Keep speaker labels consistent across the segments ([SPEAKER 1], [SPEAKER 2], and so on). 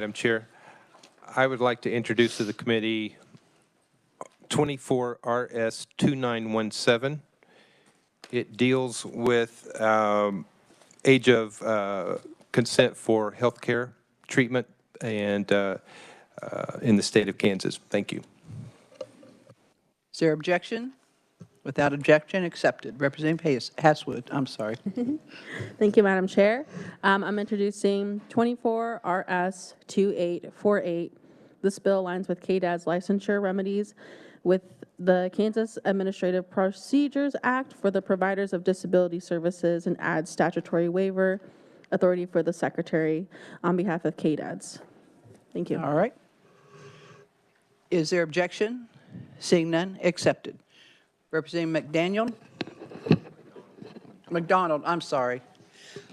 [SPEAKER 1] Madam Chair, I would like to introduce to the committee 24 RS 2917. It deals with age of consent for health care treatment and in the state of Kansas. Thank you.
[SPEAKER 2] Is there objection? Without objection, accepted. Representative Haswood, I'm sorry.
[SPEAKER 3] Thank you, Madam Chair. I'm introducing 24 RS 2848. This bill aligns with KDAD's licensure remedies with the Kansas Administrative Procedures Act for the providers of disability services and adds statutory waiver authority for the Secretary on behalf of KDADs. Thank you.
[SPEAKER 2] All right. Is there objection? Seeing none, accepted. Representative McDonald, I'm sorry.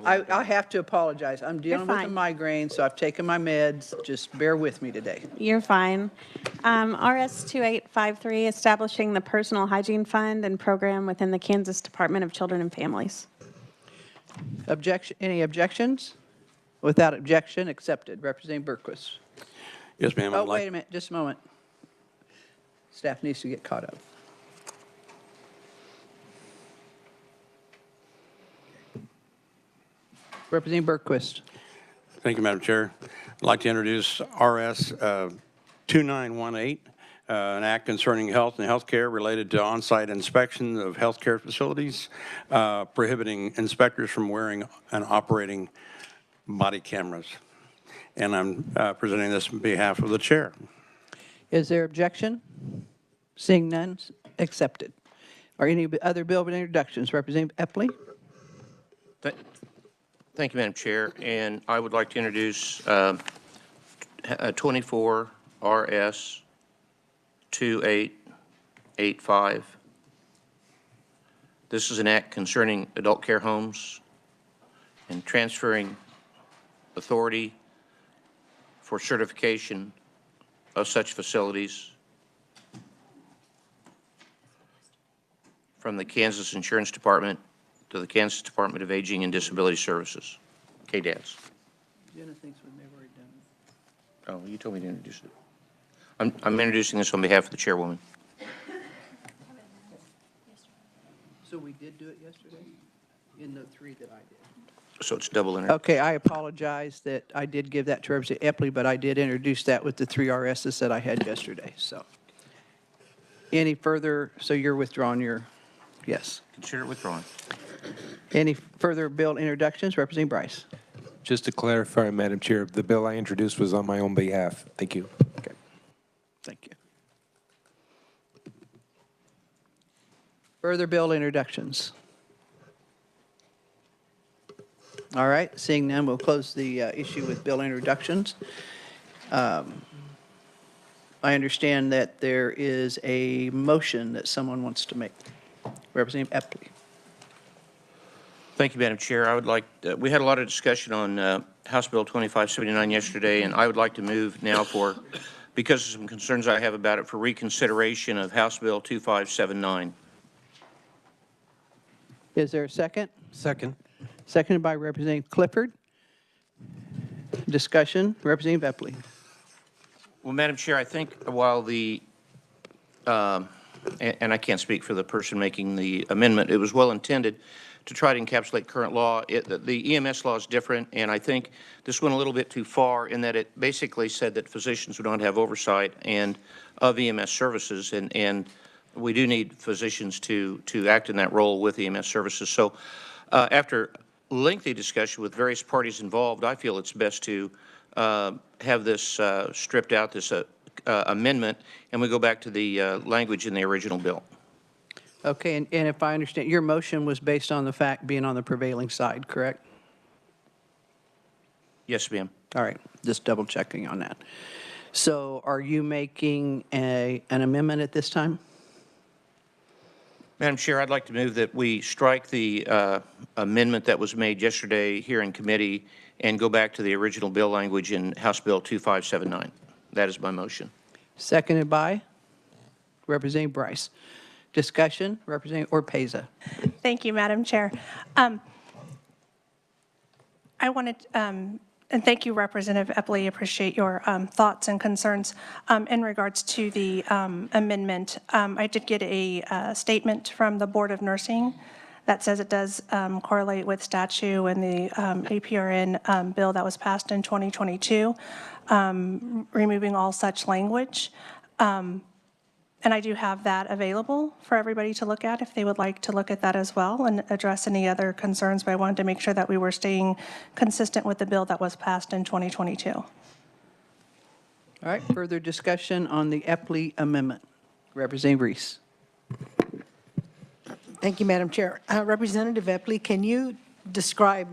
[SPEAKER 2] I have to apologize. I'm dealing with a migraine, so I've taken my meds. Just bear with me today.
[SPEAKER 4] You're fine. RS 2853, establishing the Personal Hygiene Fund and program within the Kansas Department of Children and Families.
[SPEAKER 2] Any objections? Without objection, accepted. Representative Berquist.
[SPEAKER 5] Yes, ma'am.
[SPEAKER 2] Oh, wait a minute, just a moment. Staff needs to get caught up. Representative Berquist.
[SPEAKER 5] Thank you, Madam Chair. I'd like to introduce RS 2918, an act concerning health and health care related to on-site inspection of healthcare facilities, prohibiting inspectors from wearing and operating body cameras. And I'm presenting this on behalf of the chair.
[SPEAKER 2] Is there objection? Seeing none, accepted. Are any other bill of introductions? Representative Epley.
[SPEAKER 6] Thank you, Madam Chair. And I would like to introduce 24 RS 2885. This is an act concerning adult care homes and transferring authority for certification of such facilities from the Kansas Insurance Department to the Kansas Department of Aging and Disability Services, KDADS.
[SPEAKER 2] Jenna thinks we've never already done it.
[SPEAKER 6] Oh, you told me to introduce it. I'm introducing this on behalf of the chairwoman.
[SPEAKER 2] So we did do it yesterday in the 3 that I did.
[SPEAKER 6] So it's double introduction.
[SPEAKER 2] Okay, I apologize that I did give that to Representative Epley, but I did introduce that with the 3 RSs that I had yesterday. So any further, so you're withdrawing your, yes.
[SPEAKER 6] Consider it withdrawn.
[SPEAKER 2] Any further bill introductions? Representative Bryce.
[SPEAKER 1] Just to clarify, Madam Chair, the bill I introduced was on my own behalf. Thank you.
[SPEAKER 2] Okay. Thank you. Further bill introductions? All right, seeing none, we'll close the issue with bill introductions. I understand that there is a motion that someone wants to make. Representative Epley.
[SPEAKER 6] Thank you, Madam Chair. I would like, we had a lot of discussion on House Bill 2579 yesterday, and I would like to move now for, because of some concerns I have about it, for reconsideration of House Bill 2579.
[SPEAKER 2] Is there a second?
[SPEAKER 1] Second.
[SPEAKER 2] Seconded by Representative Clifford. Discussion, Representative Epley.
[SPEAKER 6] Well, Madam Chair, I think while the, and I can't speak for the person making the amendment, it was well intended to try to encapsulate current law. The EMS law is different, and I think this went a little bit too far in that it basically said that physicians would not have oversight and of EMS services, and we do need physicians to act in that role with EMS services. So after lengthy discussion with various parties involved, I feel it's best to have this stripped out, this amendment, and we go back to the language in the original bill.
[SPEAKER 2] Okay, and if I understand, your motion was based on the fact being on the prevailing side, correct?
[SPEAKER 6] Yes, ma'am.
[SPEAKER 2] All right, just double checking on that. So are you making an amendment at this time?
[SPEAKER 6] Madam Chair, I'd like to move that we strike the amendment that was made yesterday here in committee and go back to the original bill language in House Bill 2579. That is my motion.
[SPEAKER 2] Seconded by Representative Bryce. Discussion, Representative Orpeza.
[SPEAKER 4] Thank you, Madam Chair. I wanted
[SPEAKER 7] And thank you, Representative Epley. Appreciate your thoughts and concerns. In regards to the amendment, I did get a statement from the Board of Nursing that says it does correlate with statute and the APRN bill that was passed in 2022, removing all such language. And I do have that available for everybody to look at if they would like to look at that as well and address any other concerns, but I wanted to make sure that we were staying consistent with the bill that was passed in 2022.
[SPEAKER 2] All right, further discussion on the Epley amendment. Representative Reese.
[SPEAKER 8] Thank you, Madam Chair. Representative Epley, can you describe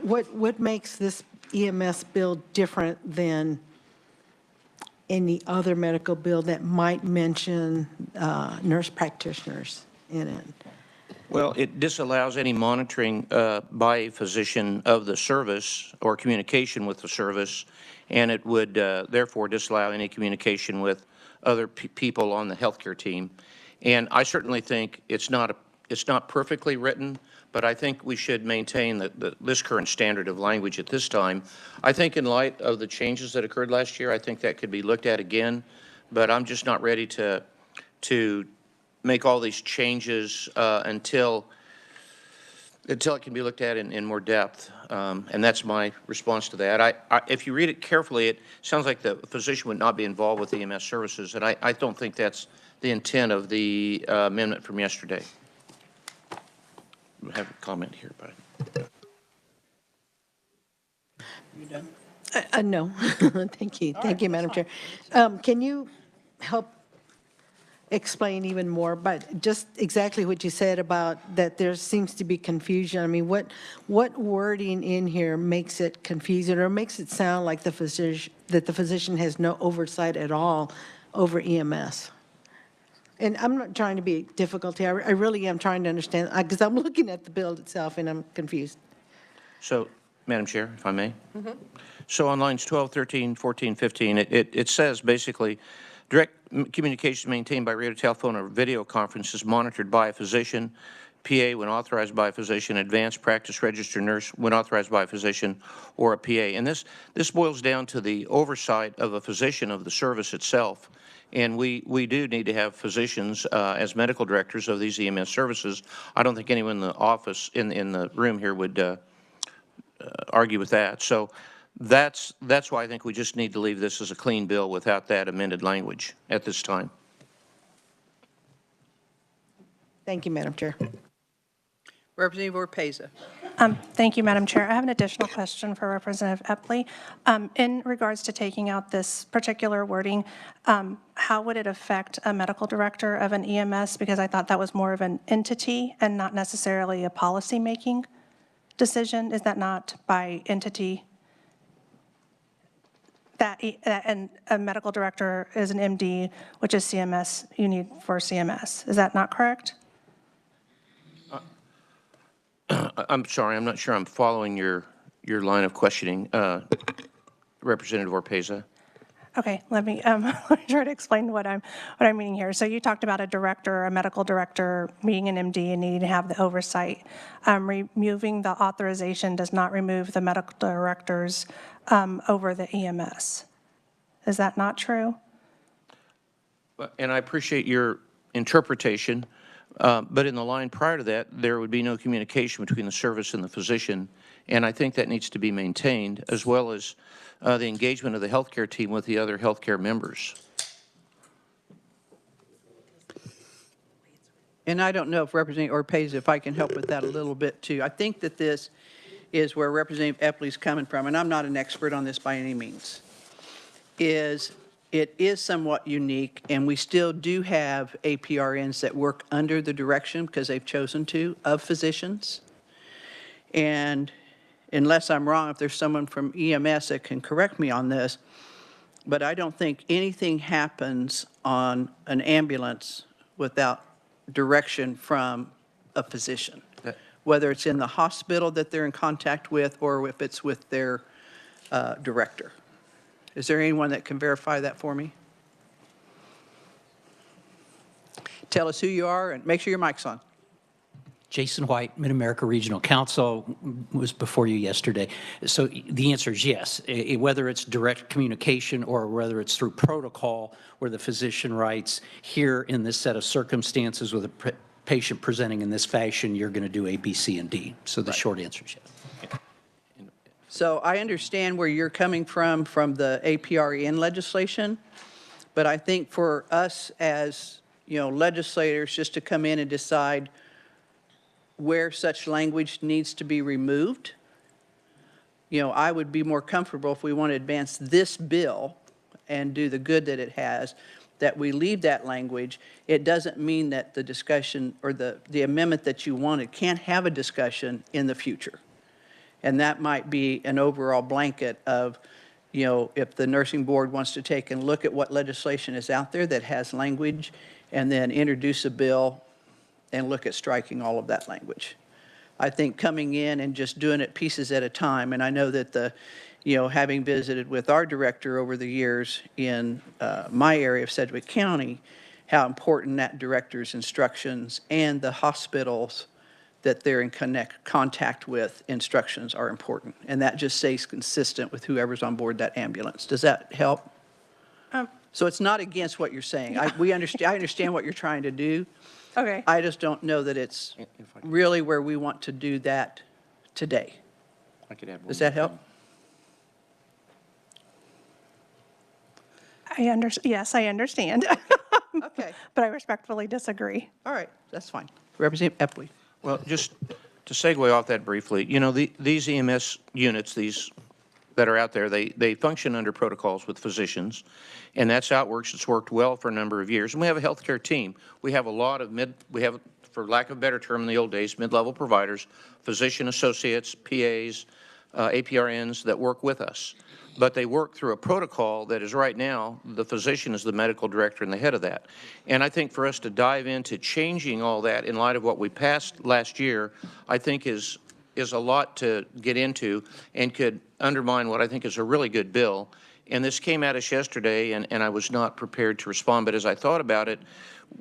[SPEAKER 8] what makes this EMS bill different than any other medical bill that might mention nurse practitioners in it?
[SPEAKER 6] Well, it disallows any monitoring by a physician of the service or communication with the service, and it would therefore disallow any communication with other people on the healthcare team. And I certainly think it's not perfectly written, but I think we should maintain this current standard of language at this time. I think in light of the changes that occurred last year, I think that could be looked at again, but I'm just not ready to make all these changes until it can be looked at in more depth. And that's my response to that. If you read it carefully, it sounds like the physician would not be involved with EMS services, and I don't think that's the intent of the amendment from yesterday. I have a comment here, but
[SPEAKER 2] You done?
[SPEAKER 8] No. Thank you. Thank you, Madam Chair. Can you help explain even more, but just exactly what you said about that there seems to be confusion? I mean, what wording in here makes it confusing or makes it sound like the physician has no oversight at all over EMS? And I'm not trying to be difficult here. I really am trying to understand, because I'm looking at the bill itself and I'm confused.
[SPEAKER 6] so, Madam Chair, if I may. So on lines 12, 13, 14, 15, it says basically, direct communication maintained by radio, telephone, or video conference is monitored by a physician, PA when authorized by a physician, advanced practice registered nurse when authorized by a physician, or a PA. And this boils down to the oversight of a physician of the service itself. And we do need to have physicians as medical directors of these EMS services. I don't think anyone in the office, in the room here would argue with that. So that's why I think we just need to leave this as a clean bill without that amended language at this time.
[SPEAKER 8] Thank you, Madam Chair.
[SPEAKER 2] Representative Orpeza.
[SPEAKER 7] Thank you, Madam Chair. I have an additional question for Representative Epley. In regards to taking out this particular wording, how would it affect a medical director of an EMS? Because I thought that was more of an entity and not necessarily a policy-making decision. Is that not by entity? And a medical director is an MD, which is CMS, you need for CMS. Is that not correct?
[SPEAKER 6] I'm sorry, I'm not sure I'm following your line of questioning, Representative Orpeza.
[SPEAKER 7] Okay, let me try to explain what I'm meaning here. So you talked about a director, a medical director being an MD and needing to have the oversight. Removing the authorization does not remove the medical directors over the EMS. Is that not true?
[SPEAKER 6] And I appreciate your interpretation, but in the line prior to that, there would be no communication between the service and the physician, and I think that needs to be maintained, as well as the engagement of the healthcare team with the other healthcare members.
[SPEAKER 2] And I don't know if Representative Orpeza, if I can help with that a little bit too. I think that this is where Representative Epley's coming from, and I'm not an expert on this by any means, it is somewhat unique, and we still do have APRNs that work under the direction, because they've chosen to, of physicians. And unless I'm wrong, if there's someone from EMS that can correct me on this, but I don't think anything happens on an ambulance without direction from a physician, whether it's in the hospital that they're in contact with or if it's with their director. Is there anyone that can verify that for me? Tell us who you are and make sure your mic's on.
[SPEAKER 9] Jason White, Mid-America Regional Council, was before you yesterday. So the answer is yes. Whether it's direct communication or whether it's through protocol where the physician writes, here in this set of circumstances with a patient presenting in this fashion, you're going to do A, B, C, and D. So the short answer is yes.
[SPEAKER 2] So I understand where you're coming from the APRN legislation, but I think for us as, legislators, just to come in and decide where such language needs to be removed, I would be more comfortable if we want to advance this bill and do the good that it has, that we leave that language. It doesn't mean that the discussion or the amendment that you wanted can't have a discussion in the future. And that might be an overall blanket of, if the nursing board wants to take and look at what legislation is out there that has language and then introduce a bill and look at striking all of that language. I think coming in and just doing it pieces at a time, and I know that having visited with our director over the years in my area of Sedgwick County, how important that director's instructions and the hospitals that they're in contact with instructions are important. And that just stays consistent with whoever's on board that ambulance. Does that help? So it's not against what you're saying. I understand what you're trying to do.
[SPEAKER 7] Okay.
[SPEAKER 2] I just don't know that it's really where we want to do that today.
[SPEAKER 6] I could add one
[SPEAKER 2] Does that
[SPEAKER 6] more
[SPEAKER 2] help?
[SPEAKER 6] thing.
[SPEAKER 7] Yes, I understand.
[SPEAKER 2] Okay.
[SPEAKER 7] But I respectfully disagree.
[SPEAKER 2] All right, that's fine. Representative Epley.
[SPEAKER 6] Well, just to segue off that briefly, these EMS units, these that are out there, they function under protocols with physicians, and that's how it works. It's worked well for a number of years. And we have a healthcare team. We have a lot of for lack of a better term in the old days, mid-level providers, physician associates, PAs, APRNs that work with us. But they work through a protocol that is right now, the physician is the medical director and the head of that. And I think for us to dive into changing all that in light of what we passed last year, I think is a lot to get into and could undermine what I think is a really good bill. And this came at us yesterday, and I was not prepared to respond. But as I thought about it,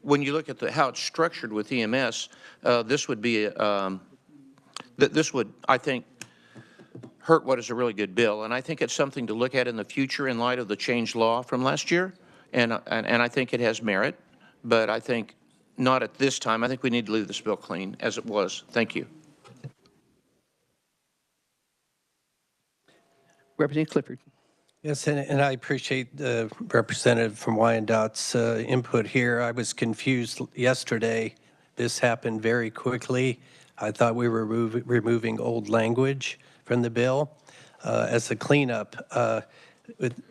[SPEAKER 6] when you look at how it's structured with EMS, this would be, this would, I think, hurt what is a really good bill. And I think it's something to look at in the future in light of the changed law from last year. And I think it has merit, but I think not at this time. I think we need to leave this bill clean as it was. Thank you.
[SPEAKER 2] Representative Clifford.
[SPEAKER 10] Yes, and I appreciate the representative from Wyandott's input here. I was confused yesterday. This happened very quickly. I thought we were removing old language from the bill. As a cleanup,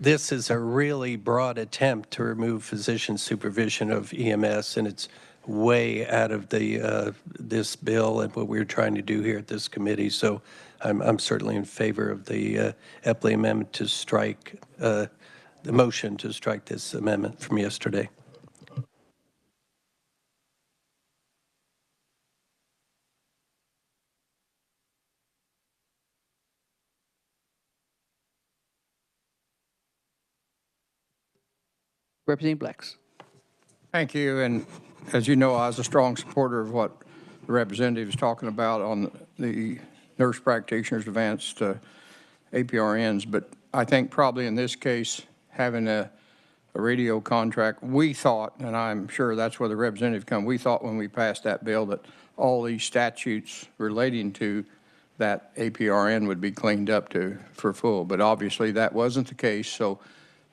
[SPEAKER 10] this is a really broad attempt to remove physician supervision of EMS, and it's way out of this bill and what we're trying to do here at this committee. So I'm certainly in favor of the Epley amendment to strike, the motion to strike this amendment from yesterday.
[SPEAKER 2] Representative Blacks.
[SPEAKER 11] Thank you. And as you know, I was a strong supporter of what the representative is talking about on the nurse practitioners advanced APRNs. But I think probably in this case, having a radio contract, we thought, and I'm sure that's where the representative come, we thought when we passed that bill that all these statutes relating to that APRN would be cleaned up for full. But obviously that wasn't the case. So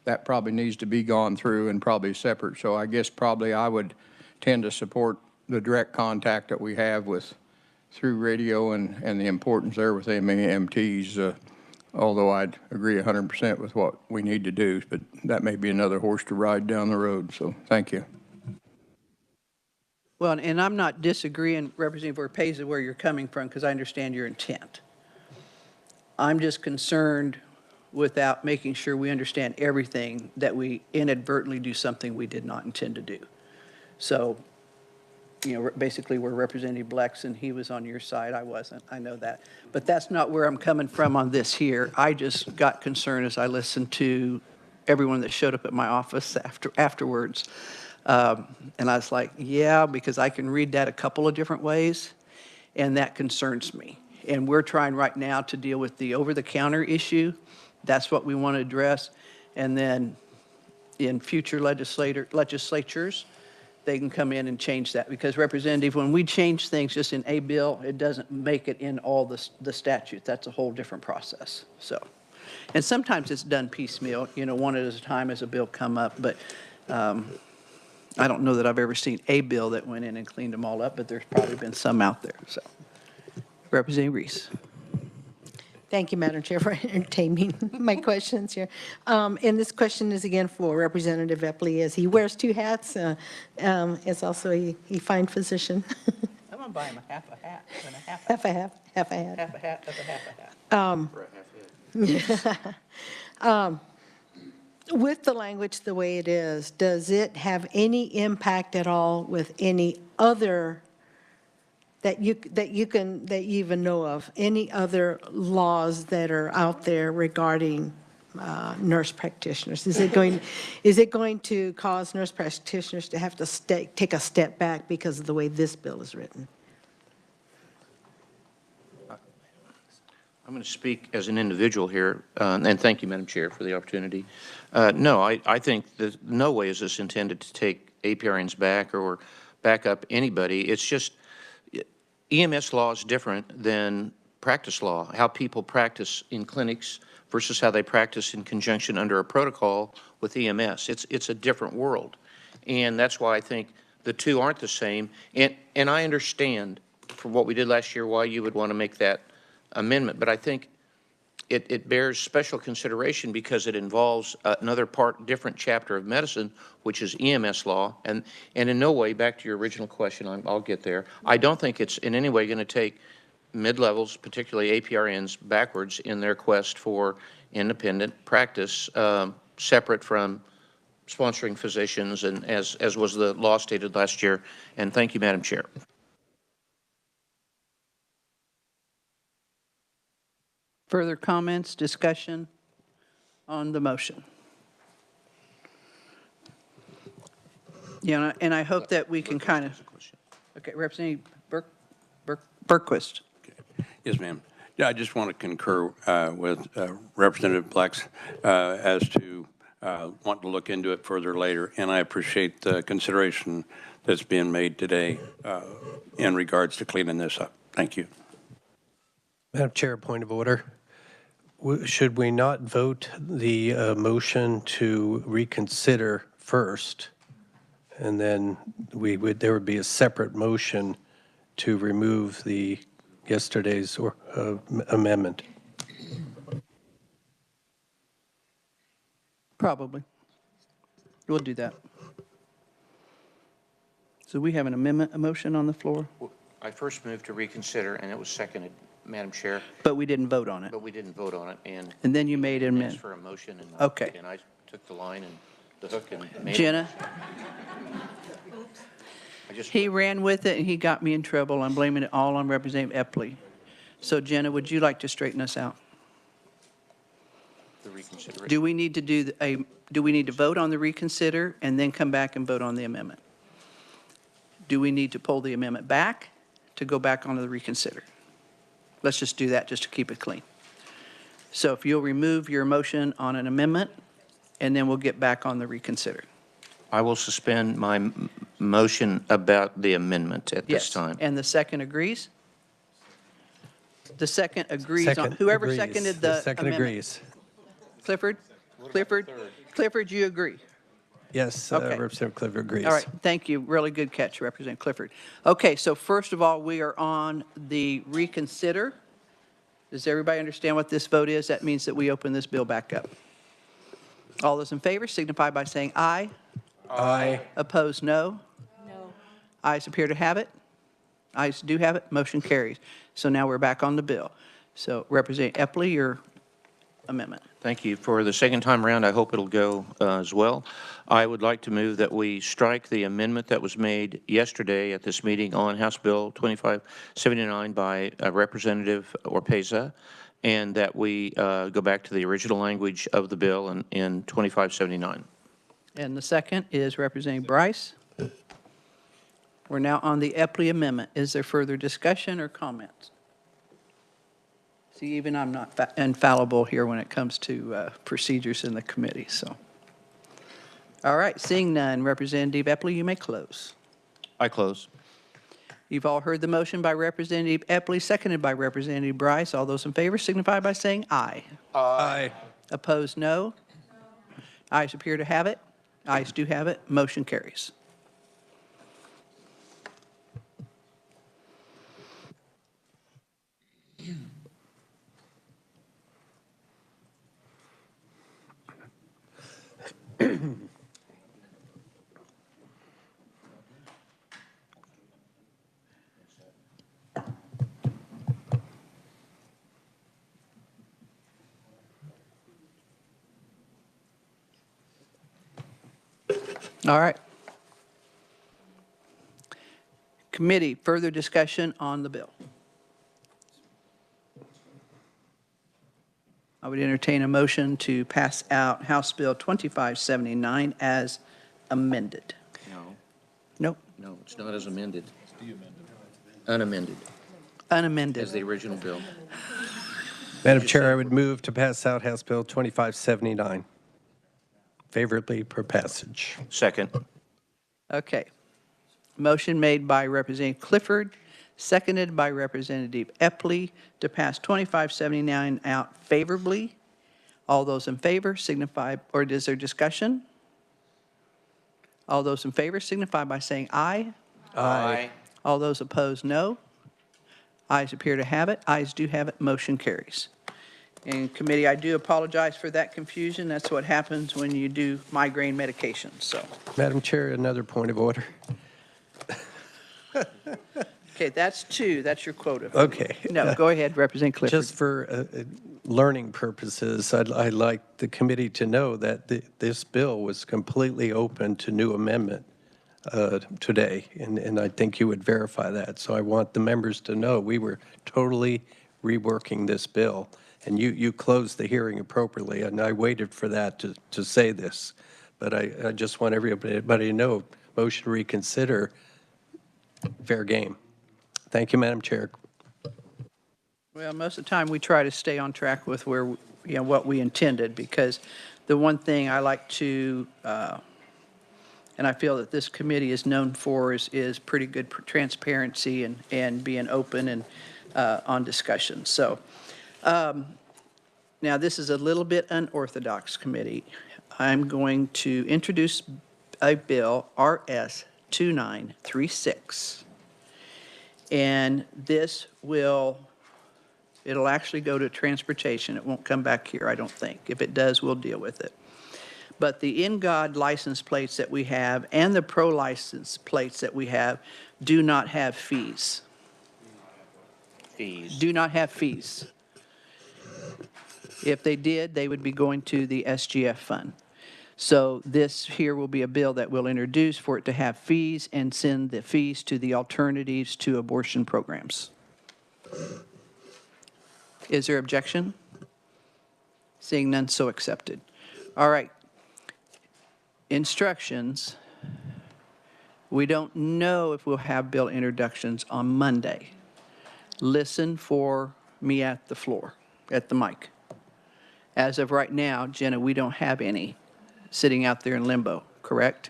[SPEAKER 11] that probably needs to be gone through and probably separate. So I guess probably I would tend to support the direct contact that we have through radio and the importance there with MAMTs, although I'd agree 100% with what we need to do, but that may be another horse to ride down the road. So thank you.
[SPEAKER 2] Well, and I'm not disagreeing, Representative Orpeza, where you're coming from, because I understand your intent. I'm just concerned without making sure we understand everything that we inadvertently do something we did not intend to do. So, basically we're Representative Blex and he was on your side. I wasn't. I know that. But that's not where I'm coming from on this here. I just got concerned as I listened to everyone that showed up at my office afterwards. And I was like, yeah, because I can read that a couple of different ways. and that concerns me. And we're trying right now to deal with the over-the-counter issue. That's what we want to address. And then in future legislatures, they can come in and change that. Because Representative, when we change things just in a bill, it doesn't make it in all the statutes. That's a whole different process, so. And sometimes it's done piecemeal, one at a time as a bill come up, but I don't know that I've ever seen a bill that went in and cleaned them all up, but there's probably been some out there, so. Representative Reese.
[SPEAKER 8] Thank you, Madam Chair, for entertaining my questions here. And this question is again for Representative Epley, as he wears two hats, as also a fine physician.
[SPEAKER 2] I'm going to buy him a half a hat and a half a
[SPEAKER 8] Half a hat, half a hat.
[SPEAKER 2] half a hat of a half a hat.
[SPEAKER 8] With the language the way it is, does it have any impact at all with any other that you even know of, any other laws that are out there regarding nurse practitioners? Is it going to cause nurse practitioners to have to take a step back because of the way this bill is written?
[SPEAKER 6] I'm going to speak as an individual here, and thank you, Madam Chair, for the opportunity. No, I think that no way is this intended to take APRNs back or back up anybody. It's just EMS law is different than practice law, how people practice in clinics versus how they practice in conjunction under a protocol with EMS. It's a different world, and that's why I think the two aren't the same. And I understand from what we did last year why you would want to make that amendment, but I think it bears special consideration because it involves another different chapter of medicine, which is EMS law, and in no way, back to your original question, I'll get there, I don't think it's in any way going to take mid-levels, particularly APRNs, backwards in their quest for independent practice, separate from sponsoring physicians, and as was the law stated last year. And thank you, Madam Chair.
[SPEAKER 2] Further comments, discussion on the motion? Yeah, and I hope that we can kind of, okay, Representative Berquist.
[SPEAKER 5] Yes, ma'am. Yeah, I just want to concur with Representative Blex as to want to look into it further later, and I appreciate the consideration that's being made today in regards to cleaning this up. Thank you.
[SPEAKER 10] Madam Chair, point of order. Should we not vote the motion to reconsider first, and then there would be a separate motion to remove the yesterday's amendment?
[SPEAKER 2] Probably. We'll do that. So we have an amendment, a motion on the floor,
[SPEAKER 6] I first moved to reconsider, and it was seconded, Madam Chair,
[SPEAKER 2] but we didn't vote on it.
[SPEAKER 6] but we didn't vote on it, and
[SPEAKER 2] And then you made an
[SPEAKER 6] asked
[SPEAKER 2] amendment.
[SPEAKER 6] for a motion, and
[SPEAKER 2] Okay.
[SPEAKER 6] and I took the line and the hook and made it.
[SPEAKER 2] Jenna,
[SPEAKER 6] I just
[SPEAKER 2] he ran with it and he got me in trouble. I'm blaming it all on Representative Epley. So Jenna, would you like to straighten us out?
[SPEAKER 6] the reconsideration.
[SPEAKER 2] Do we need to do we need to vote on the reconsider and then come back and vote on the amendment? Do we need to pull the amendment back to go back onto the reconsider? Let's just do that just to keep it clean. So if you'll remove your motion on an amendment, and then we'll get back on the reconsider.
[SPEAKER 6] I will suspend my motion about the amendment at this
[SPEAKER 2] Yes.
[SPEAKER 6] time.
[SPEAKER 2] And the second agrees? The second agrees on,
[SPEAKER 10] Second
[SPEAKER 2] whoever
[SPEAKER 10] agrees.
[SPEAKER 2] seconded the
[SPEAKER 10] second
[SPEAKER 2] amendment.
[SPEAKER 10] agrees.
[SPEAKER 2] Clifford? Clifford, you agree?
[SPEAKER 10] Yes,
[SPEAKER 2] Okay.
[SPEAKER 10] Representative Clifford agrees.
[SPEAKER 2] All right, thank you. Really good catch, Representative Clifford. Okay, so first of all, we are on the reconsider. Does everybody understand what this vote is? That means that we open this bill back up. All those in favor signify by saying aye.
[SPEAKER 10] Aye.
[SPEAKER 2] Opposed, no. No. Ayes appear to have it. Ayes do have it. Motion carries. So now we're back on the bill. So Representative Epley, your amendment.
[SPEAKER 6] Thank you. For the second time around, I hope it'll go as well. I would like to move that we strike the amendment that was made yesterday at this meeting on House Bill 2579 by Representative Orpeza, and that we go back to the original language of the bill in 2579.
[SPEAKER 2] And the second is Representative Bryce. We're now on the Epley Amendment. Is there further discussion or comments? See, even I'm not infallible here when it comes to procedures in the committee, so. All right, seeing none, Representative Epley, you may close.
[SPEAKER 6] I close.
[SPEAKER 2] You've all heard the motion by Representative Epley, seconded by Representative Bryce. All those in favor signify by saying aye.
[SPEAKER 10] Aye.
[SPEAKER 2] Opposed, no. Ayes appear to have it. Ayes do have it. Motion carries. All right. Committee, further discussion on the bill. I would entertain a motion to pass out House Bill 2579 as amended.
[SPEAKER 6] No,
[SPEAKER 2] Nope,
[SPEAKER 6] no, it's not as amended. Unamended,
[SPEAKER 2] unamended.
[SPEAKER 6] as the original bill.
[SPEAKER 10] Madam Chair, I would move to pass out House Bill 2579. Favorably for passage.
[SPEAKER 6] Second.
[SPEAKER 2] Okay. Motion made by Representative Clifford, seconded by Representative Epley to pass 2579 out favorably. All those in favor signify, or is there discussion? All those in favor signify by saying aye.
[SPEAKER 6] Aye.
[SPEAKER 2] All those opposed, no. Ayes appear to have it. Ayes do have it. Motion carries. And committee, I do apologize for that confusion. That's what happens when you do migraine medications, so.
[SPEAKER 10] Madam Chair, another point of order.
[SPEAKER 2] Okay, that's two. That's your quota.
[SPEAKER 10] Okay.
[SPEAKER 2] No, go ahead, Representative Clifford.
[SPEAKER 10] Just for learning purposes, I'd like the committee to know that this bill was completely open to new amendment today, and I think you would verify that. So I want the members to know we were totally reworking this bill, and you closed the hearing appropriately, and I waited for that to say this. But I just want everybody to know, motion to reconsider, fair game. Thank you, Madam Chair.
[SPEAKER 2] Well, most of the time, we try to stay on track with where, what we intended, because the one thing I like to, and I feel that this committee is known for, is pretty good transparency and being open and on discussion. So now this is a little bit unorthodox, committee. I'm going to introduce a bill, RS 2936. And this it'll actually go to transportation. It won't come back here, I don't think. If it does, we'll deal with it. But the in-God license plates that we have and the pro license plates that we have do not have fees.
[SPEAKER 6] Fees.
[SPEAKER 2] Do not have fees. If they did, they would be going to the SGF fund. So this here will be a bill that we'll introduce for it to have fees and send the fees to the alternatives to abortion programs. Is there objection? Seeing none, so accepted. All right. Instructions. We don't know if we'll have bill introductions on Monday. Listen for me at the floor, at the mic. As of right now, Jenna, we don't have any sitting out there in limbo, correct?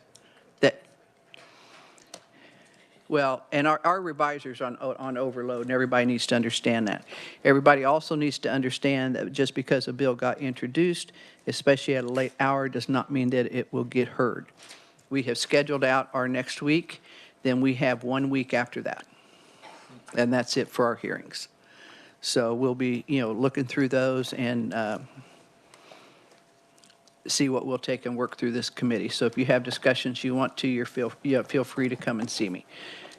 [SPEAKER 2] Well, and our revisers on overload, and everybody needs to understand that. Everybody also needs to understand that just because a bill got introduced, especially at a late hour, does not mean that it will get heard. We have scheduled out our next week, then we have 1 week after that. And that's it for our hearings. So we'll be, looking through those and see what we'll take and work through this committee. So if you have discussions you want to, feel free to come and see me.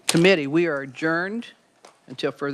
[SPEAKER 2] Committee, we are adjourned until further